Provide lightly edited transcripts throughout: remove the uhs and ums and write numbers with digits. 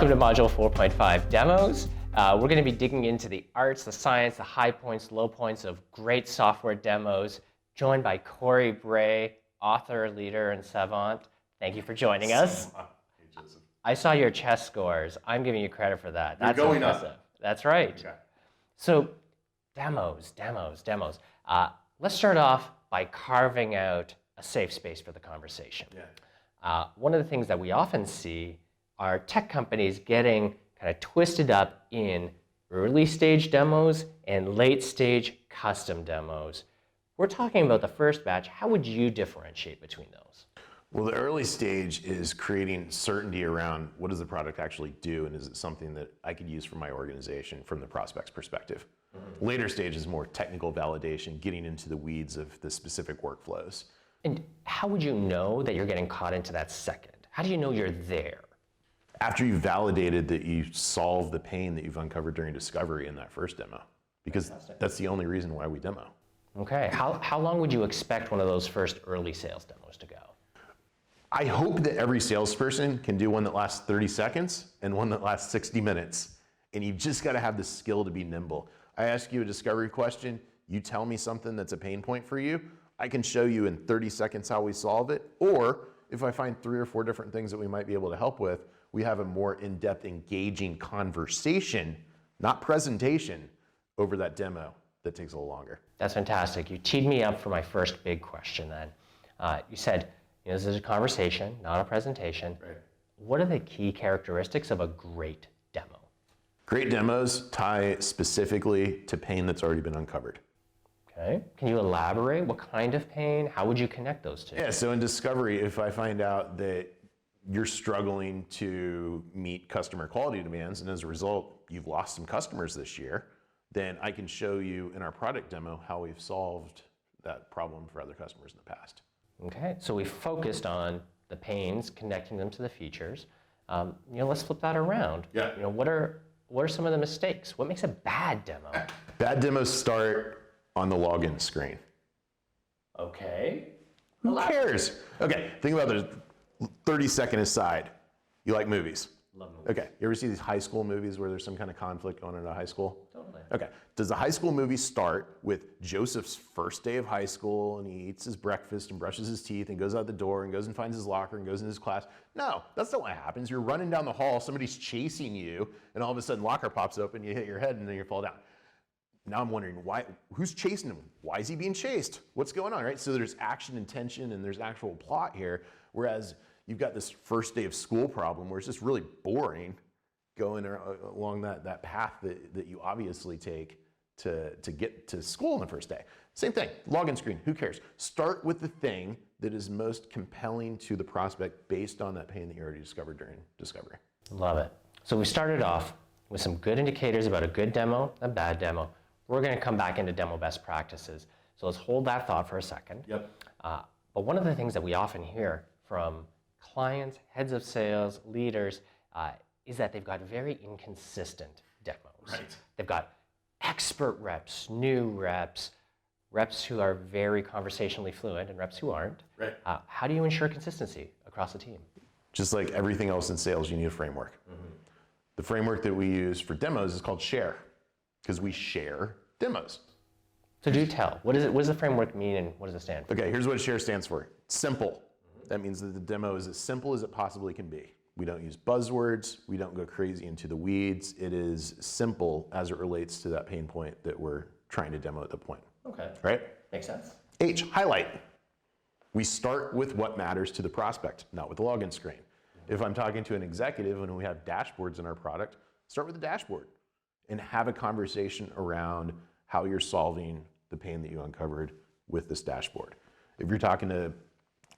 Welcome to Module 4.5 Demos. We're going to be digging into the arts, the science, the high points, low points of great software demos, joined by Corey Bray, author, leader, and savant. Thank you for joining us. I saw your chess scores. I'm giving you credit for that. That's going impressive. up. That's right. Okay. So demos. Let's start off by carving out a safe space for the conversation. Yeah. One of the things that we often see are tech companies getting kind of twisted up in early stage demos and late stage custom demos. We're talking about the first batch. How would you differentiate between those? Well, the early stage is creating certainty around what does the product actually do, and is it something that I could use for my organization from the prospect's perspective. Mm-hmm. Later stage is more technical validation, getting into the weeds of the specific workflows. And how would you know that you're getting caught into that second? How do you know you're there? After you've validated that you solve the pain that you've uncovered during discovery in that first demo, because Fantastic. That's the only reason why we demo. Okay, how long would you expect one of those first early sales demos to go? I hope that every salesperson can do one that lasts 30 seconds and one that lasts 60 minutes. And you just got to have the skill to be nimble. I ask you a discovery question, you tell me something that's a pain point for you, I can show you in 30 seconds how we solve it. Or if I find 3 or 4 different things that we might be able to help with, we have a more in-depth, engaging conversation, not presentation, over that demo that takes a little longer. That's fantastic. You teed me up for my first big question then. You said, this is a conversation, not a presentation. Right. What are the key characteristics of a great demo? Great demos tie specifically to pain that's already been uncovered. Okay. Can you elaborate? What kind of pain? How would you connect those two? Yeah, so in discovery, if I find out that you're struggling to meet customer quality demands, and as a result, you've lost some customers this year, then I can show you in our product demo how we've solved that problem for other customers in the past. Okay, so we focused on the pains, connecting them to the features. Let's flip that around. Yeah. What are some of the mistakes? What makes a bad demo? Bad demos start on the login screen. Okay. Who cares? Okay, think about this 30-second aside. You like movies? Love movies. Okay, you ever see these high school movies where there's some kind of conflict going on in a high school? Totally. Okay, does the high school movie start with Joseph's first day of high school and he eats his breakfast and brushes his teeth and goes out the door and goes and finds his locker and goes in his class? No, that's not what happens. You're running down the hall, somebody's chasing you, and all of a sudden locker pops open, you hit your head and then you fall down. Now I'm wondering, who's chasing him? Why is he being chased? What's going on, right? So there's action and tension and there's actual plot here, whereas you've got this first day of school problem where it's just really boring going along that path that you obviously take to get to school on the first day. Same thing, login screen, who cares? Start with the thing that is most compelling to the prospect based on that pain that you already discovered during discovery. Love it. So we started off with some good indicators about a good demo, a bad demo. We're going to come back into demo best practices. So let's hold that thought for a second. Yep. But one of the things that we often hear from clients, heads of sales, leaders, is that they've got very inconsistent demos. Right. They've got expert reps, new reps, reps who are very conversationally fluent, and reps who aren't. Right. How do you ensure consistency across the team? Just like everything else in sales, you need a framework. Mm-hmm. The framework that we use for demos is called SHARE, because we share demos. So do tell, what does the framework mean and what does it stand for? Okay, here's what SHARE stands for. Simple. That means that the demo is as simple as it possibly can be. We don't use buzzwords. We don't go crazy into the weeds. It is simple as it relates to that pain point that we're trying to demo at the point. Okay. Right? Makes sense. H, highlight. We start with what matters to the prospect, not with the login screen. If I'm talking to an executive and we have dashboards in our product, start with the dashboard and have a conversation around how you're solving the pain that you uncovered with this dashboard. If you're talking to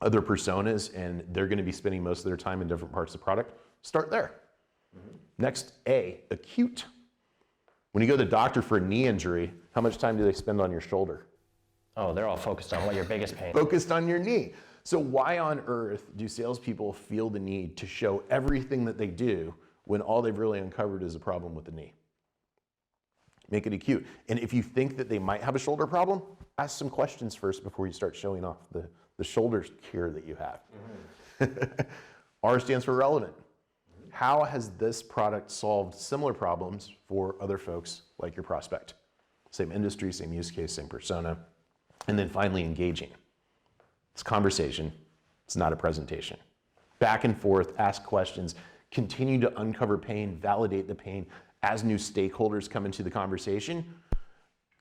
other personas and they're going to be spending most of their time in different parts of the product, start there. Mm-hmm. Next, A, acute. When you go to the doctor for a knee injury, how much time do they spend on your shoulder? Oh, they're all focused on what your biggest pain. Focused on your knee. So why on earth do salespeople feel the need to show everything that they do when all they've really uncovered is a problem with the knee? Make it acute. And if you think that they might have a shoulder problem, ask some questions first before you start showing off the shoulder cure that you have. Mm-hmm. R stands for relevant. Mm-hmm. how has this product solved similar problems for other folks like your prospect? Same industry, same use case, same persona. And then finally, engaging. It's conversation. It's not a presentation. Back and forth, ask questions, continue to uncover pain, validate the pain as new stakeholders come into the conversation.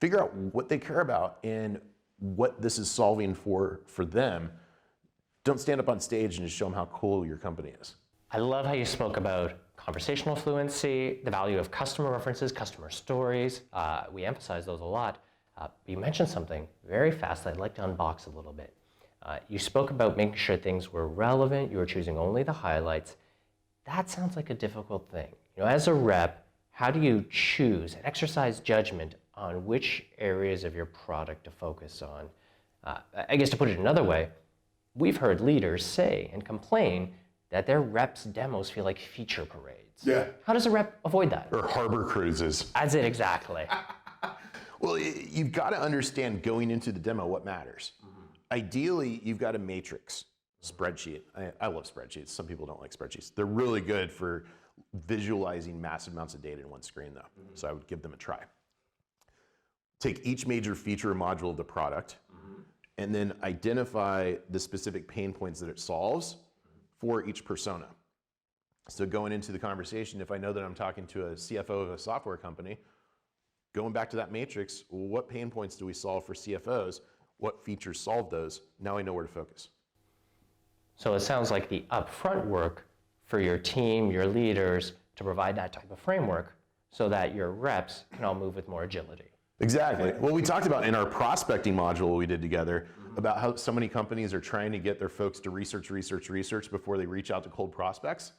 Figure out what they care about and what this is solving for them. Don't stand up on stage and just show them how cool your company is. I love how you spoke about conversational fluency, the value of customer references, customer stories. We emphasize those a lot. You mentioned something very fast that I'd like to unbox a little bit. You spoke about making sure things were relevant, you were choosing only the highlights. That sounds like a difficult thing. As a rep, how do you choose and exercise judgment on which areas of your product to focus on? I guess to put it another way, we've heard leaders say and complain that their reps' demos feel like feature parades. Yeah. How does a rep avoid that? Or harbor cruises. That's it, exactly. Well, you've got to understand going into the demo what matters. Ideally, you've got a matrix spreadsheet. I love spreadsheets. Some people don't like spreadsheets. They're really good for visualizing massive amounts of data in one screen, though. So I would give them a try. Take each major feature or module of the product, and then identify the specific pain points that it solves for each persona. So going into the conversation, if I know that I'm talking to a CFO of a software company, going back to that matrix, what pain points do we solve for CFOs? What features solve those? Now I know where to focus. So it sounds like the upfront work for your team, your leaders, to provide that type of framework so that your reps can all move with more agility. Exactly. Well, we talked about in our prospecting module we did together about how so many companies are trying to get their folks to research before they reach out to cold prospects.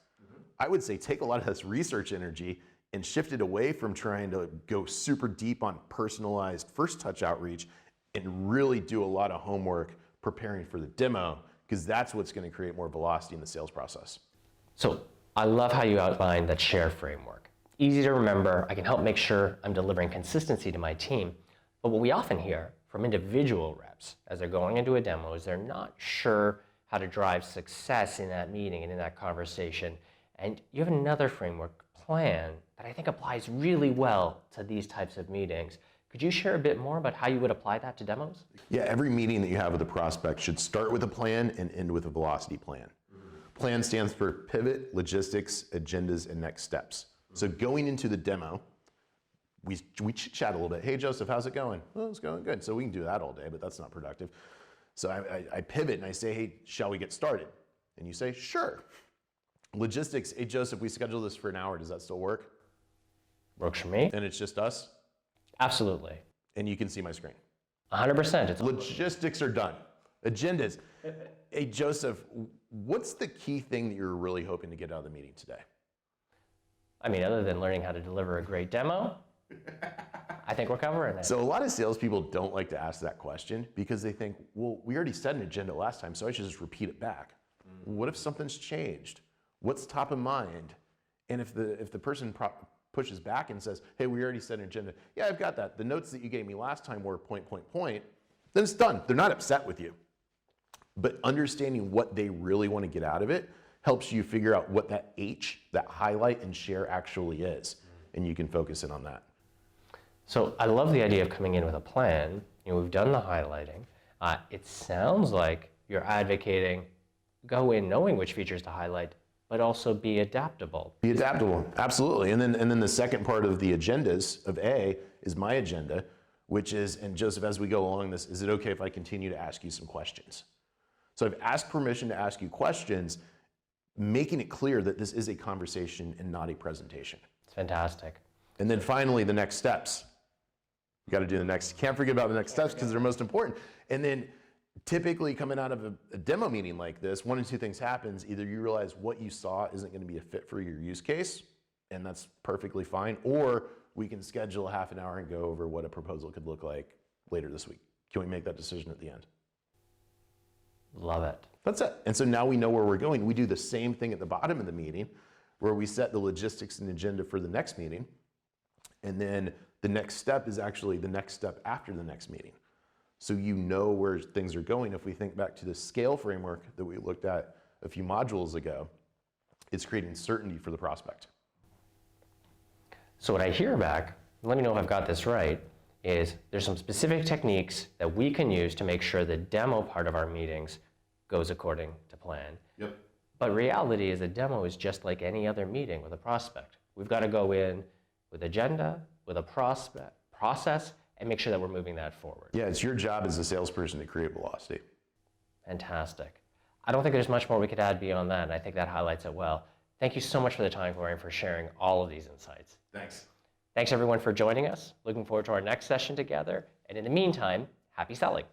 I would say take a lot of this research energy and shift it away from trying to go super deep on personalized first touch outreach and really do a lot of homework preparing for the demo, because that's what's going to create more velocity in the sales process. So I love how you outlined that share framework. Easy to remember, I can help make sure I'm delivering consistency to my team. But what we often hear from individual reps as they're going into a demo is they're not sure how to drive success in that meeting and in that conversation. And you have another framework plan that I think applies really well to these types of meetings. Could you share a bit more about how you would apply that to demos? Yeah, every meeting that you have with a prospect should start with a plan and end with a velocity plan. Plan stands for pivot, logistics, agendas, and next steps. So going into the demo, we chit-chat a little bit. Hey, Joseph, how's it going? Well, it's going good. So we can do that all day, but that's not productive. So I pivot and I say, hey, shall we get started? And you say, sure. Logistics, hey, Joseph, we scheduled this for an hour. Does that still work? Works for me. And it's just us? Absolutely. And you can see my screen. 100%. Logistics are done. Agendas. Hey, Joseph, what's the key thing that you're really hoping to get out of the meeting today? I mean, other than learning how to deliver a great demo, I think we're covering it. So a lot of salespeople don't like to ask that question because they think, well, we already set an agenda last time, so I should just repeat it back. What if something's changed? What's top of mind? And if the person pushes back and says, hey, we already set an agenda. Yeah, I've got that. The notes that you gave me last time were ... then it's done. They're not upset with you. But understanding what they really want to get out of it helps you figure out what that H, that highlight and share actually is. And you can focus in on that. So I love the idea of coming in with a plan. We've done the highlighting. It sounds like you're advocating go in knowing which features to highlight, but also be adaptable. Be adaptable, absolutely. And then the second part of the agendas of A is my agenda, which is, and Joseph, as we go along this, is it okay if I continue to ask you some questions? So I've asked permission to ask you questions, making it clear that this is a conversation and not a presentation. It's fantastic. And then finally, the next steps. You got to do the next, can't forget about the next steps because they're most important. And then typically coming out of a demo meeting like this, one of two things happens. Either you realize what you saw isn't going to be a fit for your use case, and that's perfectly fine, or we can schedule a half an hour and go over what a proposal could look like later this week. Can we make that decision at the end? Love it. That's it. And so now we know where we're going. We do the same thing at the bottom of the meeting where we set the logistics and agenda for the next meeting. And then the next step is actually the next step after the next meeting. So you know where things are going. If we think back to the scale framework that we looked at a few modules ago, It's creating certainty for the prospect. So what I hear back, let me know if I've got this right, is there's some specific techniques that we can use to make sure the demo part of our meetings goes according to plan. Yep. But reality is a demo is just like any other meeting with a prospect. We've got to go in with agenda, with a process, and make sure that we're moving that forward. Yeah, it's your job as a salesperson to create velocity. Fantastic. I don't think there's much more we could add beyond that, and I think that highlights it well. Thank you so much for the time, Corey, and for sharing all of these insights. Thanks. Thanks everyone for joining us. Looking forward to our next session together. And in the meantime, happy selling.